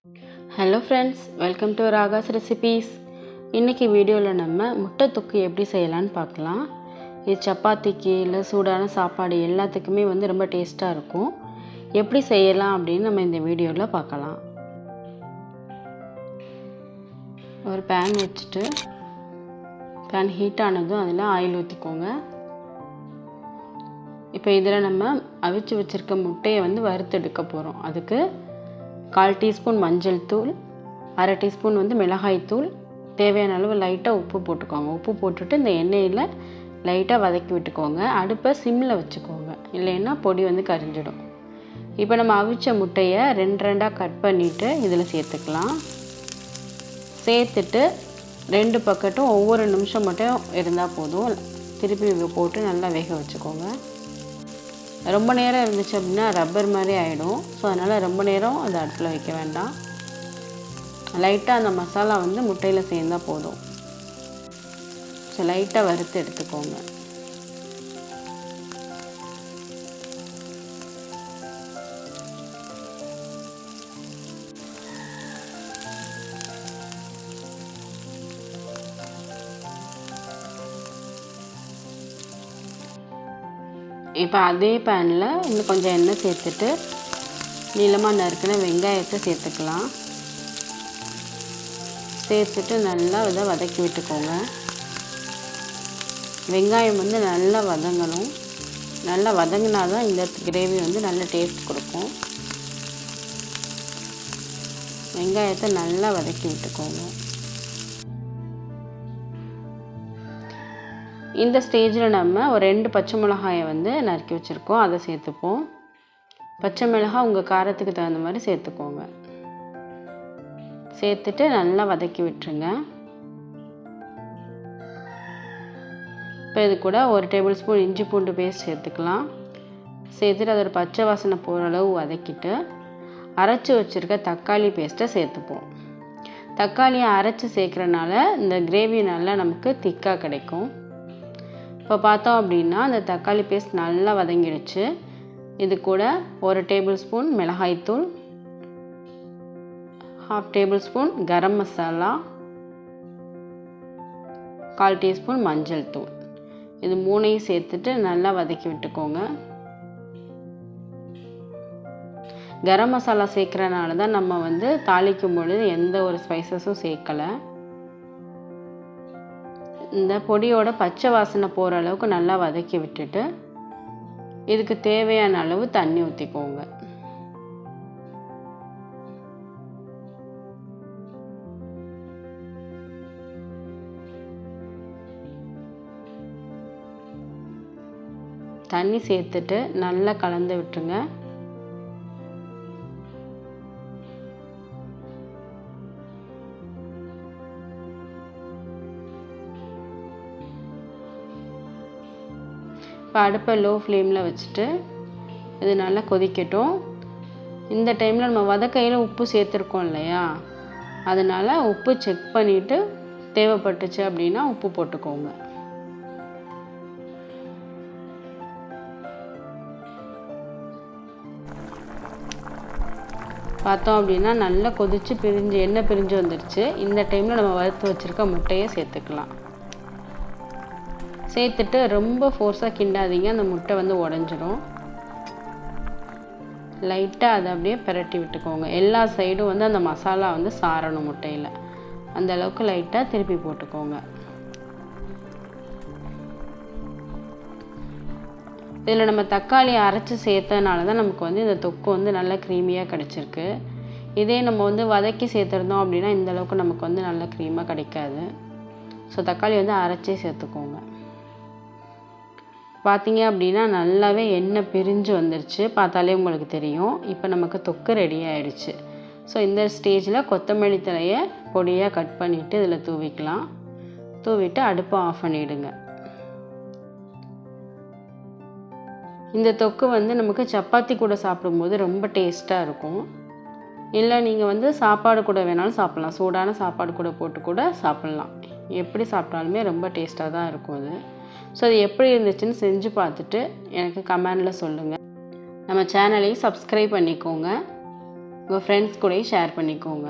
Hello friends, welcome to Raga's recipes. இன்றைக்கி வீடியோவில் நம்ம முட்டை தொக்கு எப்படி செய்யலான்னு பார்க்கலாம். இது சப்பாத்திக்கு இல்லை சூடான சாப்பாடு எல்லாத்துக்குமே ரொம்ப டேஸ்ட்டாக இருக்கும். எப்படி செய்யலாம் அப்படின்னு நம்ம இந்த வீடியோவில் பார்க்கலாம். ஒரு பேன் வச்சுட்டு பேன் ஹீட் ஆனதும் அதில் ஆயில் ஊற்றிக்கோங்க. இப்போ இதில் நம்ம அவிச்சு வச்சுருக்க முட்டையை வறுத்து எடுக்க போகிறோம். அதுக்கு 1/4 டீஸ்பூன் மஞ்சள் தூள், 1/2 டீஸ்பூன் மிளகாய் தூள், தேவையான அளவு லைட்டாக உப்பு போட்டுக்கோங்க. உப்பு போட்டுட்டு இந்த எண்ணெயில் லைட்டாக வதக்கி விட்டுக்கோங்க. அடுப்பை சிம்மில் வச்சுக்கோங்க, இல்லைன்னா பொடி கரிஞ்சிடும். இப்போ நம்ம அவிச்ச முட்டையை 2 கட் பண்ணிவிட்டு இதில் சேர்த்துக்கலாம். சேர்த்துட்டு 2 பக்கட்டும் ஒவ்வொரு நிமிஷம் மட்டும் இருந்தால் போதும். திருப்பி போட்டு நல்லா வேக வச்சுக்கோங்க. ரொம்ப நேரம் இருந்துச்சு அப்படின்னா ரப்பர் மாதிரி ஆகிடும். ஸோ அதனால் ரொம்ப நேரம் அதை அடுப்பில் வைக்க வேண்டாம். லைட்டாக அந்த மசாலா முட்டையில் சேர்ந்தால் போதும். ஸோ லைட்டாக வறுத்து எடுத்துக்கோங்க. இப்போ அதே பேனில் இன்னும் கொஞ்சம் எண்ணெய் சேர்த்துட்டு நீளமாக நறுக்கின வெங்காயத்தை சேர்த்துக்கலாம். சேர்த்துட்டு நல்லா இதை வதக்கி விட்டுக்கோங்க. வெங்காயம் நல்லா வதங்கணும். நல்லா வதங்கினா தான் இந்த கிரேவி நல்ல டேஸ்ட் கொடுக்கும். வெங்காயத்தை நல்லா வதக்கி விட்டுக்கோங்க. இந்த ஸ்டேஜில் நம்ம ஒரு 2 பச்சை மிளகாயை நறுக்கி வச்சுருக்கோம், அதை சேர்த்துப்போம். பச்சை மிளகாய் உங்கள் காரத்துக்கு தகுந்த மாதிரி சேர்த்துக்கோங்க. சேர்த்துட்டு நல்லா வதக்கி விட்டுருங்க. இப்போ இது கூட 1 டேபிள் ஸ்பூன் இஞ்சி பூண்டு பேஸ்ட் சேர்த்துக்கலாம். சேர்த்துட்டு அதோட பச்சை வாசனை போகிற அளவு வதக்கிட்டு அரைச்சி வச்சுருக்க தக்காளி பேஸ்ட்டை சேர்த்துப்போம். தக்காளியை அரைச்சி சேர்க்குறனால இந்த கிரேவி நல்லா நமக்கு திக்காக கிடைக்கும். இப்போ பார்த்தோம் அப்படின்னா அந்த தக்காளி பேஸ்ட் நல்லா வதங்கிடுச்சு. இது கூட 1 டேபிள் ஸ்பூன் மிளகாய்த்தூள், 1/2 table spoon garam masala, 1/4 teaspoon மஞ்சள் தூள், இது 3ஐயும் சேர்த்துட்டு நல்லா வதக்கி விட்டுக்கோங்க. கரம் மசாலா சேர்க்குறனால தான் நம்ம தாளிக்கும் பொழுது எந்த ஒரு ஸ்பைசஸும் சேர்க்கலை. இந்த பொடியோட பச்சை வாசனை போகிற அளவுக்கு நல்லா வதக்கி விட்டுட்டு இதுக்கு தேவையான அளவு தண்ணி ஊற்றிக்கோங்க. தண்ணி சேர்த்துட்டு நல்லா கலந்து விட்டுருங்க. இப்போ அடுப்பை லோ ஃப்ளேமில் வச்சுட்டு இது நல்லா கொதிக்கட்டும். இந்த டைமில் நம்ம வதக்கையில் உப்பு சேர்த்துருக்கோம் இல்லையா, அதனால் உப்பு செக் பண்ணிவிட்டு தேவைப்பட்டுச்சு அப்படின்னா உப்பு போட்டுக்கோங்க. பார்த்தோம் அப்படின்னா நல்லா கொதித்து எண்ணெய் பிரிஞ்சு வந்துடுச்சு. இந்த டைமில் நம்ம வறுத்து வச்சுருக்க முட்டையை சேர்த்துக்கலாம். சேர்த்துட்டு ரொம்ப ஃபோர்ஸாக கிண்டாதீங்க, அந்த முட்டை உடஞ்சிடும். லைட்டாக அதை அப்படியே பிரட்டி விட்டுக்கோங்க. எல்லா சைடும் அந்த மசாலா சாரணும் முட்டையில். அந்த அளவுக்கு லைட்டாக திருப்பி போட்டுக்கோங்க. இதில் நம்ம தக்காளி அரைச்சி சேர்த்தனால தான் நமக்கு இந்த தொக்கு நல்லா க்ரீமியாக கிடச்சிருக்கு. இதே நம்ம வதக்கி சேர்த்துருந்தோம் அப்படின்னா இந்தளவுக்கு நமக்கு நல்ல க்ரீமாக கிடைக்காது. ஸோ தக்காளி அரைச்சி சேர்த்துக்கோங்க. பார்த்தீங்க அப்படின்னா நல்லாவே எண்ணெய் பிரிஞ்சு வந்துருச்சு, பார்த்தாலே உங்களுக்கு தெரியும். இப்போ நமக்கு தொக்கு ரெடி ஆகிடுச்சு. ஸோ இந்த ஸ்டேஜில் கொத்தமல்லி தழையை பொடியாக கட் பண்ணிவிட்டு இதில் தூவிக்கலாம். தூவிட்டு அடுப்பை ஆஃப் பண்ணிவிடுங்க. இந்த தொக்கு நமக்கு சப்பாத்தி கூட சாப்பிடும்போது ரொம்ப டேஸ்ட்டாக இருக்கும். இல்லை நீங்கள் சாப்பாடு கூட வேணாலும் சாப்பிட்லாம். சூடான சாப்பாடு கூட போட்டு கூட சாப்பிட்லாம். எப்படி சாப்பிட்டாலுமே ரொம்ப டேஸ்ட்டாக தான் இருக்கும் அது. ஸோ அது எப்படி இருந்துச்சுன்னு செஞ்சு பார்த்துட்டு எனக்கு கமெண்டில் சொல்லுங்கள். நம்ம சேனலையும் சப்ஸ்கிரைப் பண்ணிக்கோங்க. உங்கள் ஃப்ரெண்ட்ஸ் கூடயும் ஷேர் பண்ணிக்கோங்க.